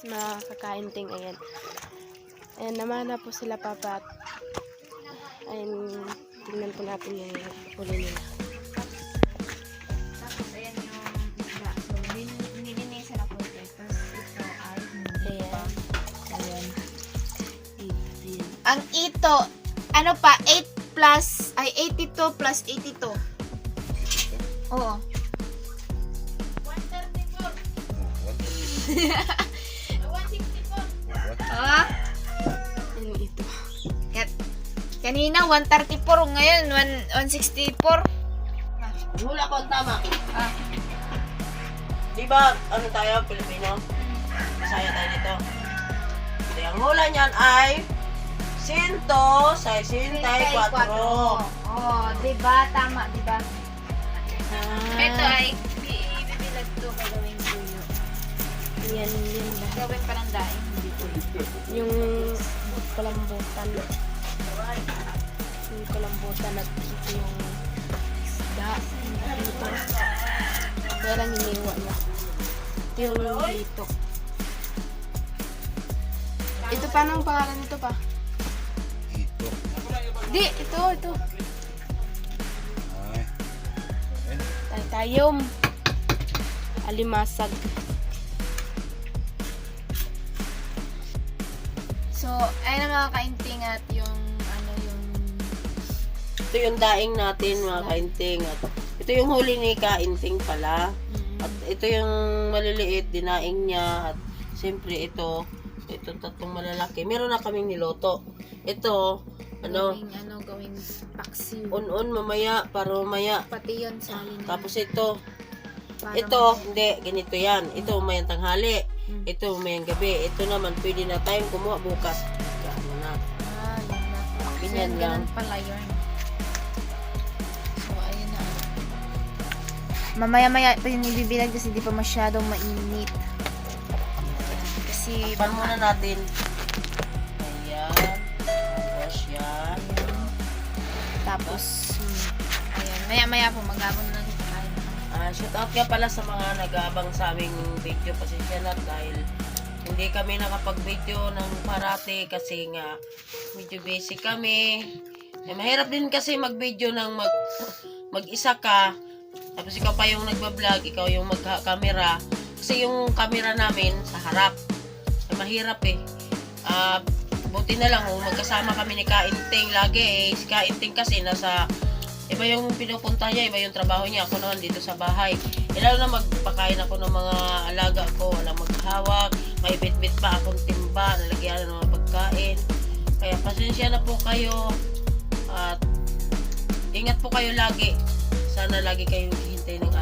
mga kakainting. Ayan. Ayan, namana po sila papa. Ayan, tingnan po natin yung huli nila. Tapos ayan yung isda. So, nilinisan ako ito. Tapos ito ay hindi pa. Ayan. Ang ito, ano pa, 8 plus, ay 82 plus 82. Oo. 134. 164. Ah? Ayan, ito. Kanina 134, ngayon 164. Hula ko ang tama. Ah. Di ba, ano tayo, Pilipino? Masaya tayo dito. Hindi, ang hula niyan ay 164. Oh, diba? Tama, diba? Ah. Ito ay ibibilag to gagawin dulo. Yan, yan ba? Gawin pa ng daing. Yung kalambutan. Yung kalambutan at ito yung isda. Dito. Kaya lang hiniwa niya. Ito yung dito. Ito pa, anong pangalan nito pa? Ito. Di, ito. Ay. Tayom. Alimasag. So, ayun ang mga kainting at yung ano yung Ito yung daing natin, mga kainting. At ito yung huli ni kainting pala. At ito yung maliliit, dinaing niya. At siyempre ito tatlong malalaki. Meron na kaming niloto. Ito, gawing paksiw. on mamaya, para mamaya. Pati yun sa halin. Tapos ito, Parang- hindi, ganito yan. Ito umayang tanghali. Ito umayang gabi. Ito naman, pwede na tayong kumuha bukas. Ano na. yun na. Ganyan So, lang. ganun pala yun. So, ayun na. Mamaya-maya pa yung ibibilag kasi di pa masyadong mainit. Kasi Pan muna natin. Ayan. Tapos yan. tapos ayan, maya-maya po mag-abon na rin tayo. Shout out nga pala sa mga nag-aabang sa aming video. Pasensya na dahil hindi kami nakapag-video ng parati kasi nga medyo busy kami. Mahirap din kasi mag-video ng mag-isa ka. Tapos ikaw pa yung nagbablog, ikaw yung mag-camera. Kasi yung camera namin sa harap. Mahirap eh. Buti na lang magkasama kami ni Kainting lagi eh. Si Kainting kasi nasa iba yung pinupunta niya, iba yung trabaho niya. Ako naman dito sa bahay. Lalo na magpakain ako ng mga alaga ko. Walang maghawak. May bit-bit pa akong timba. Nalagyan ng mga pagkain. Kaya pasensya na po kayo. At ingat po kayo lagi. Sana lagi kayong hihintay ng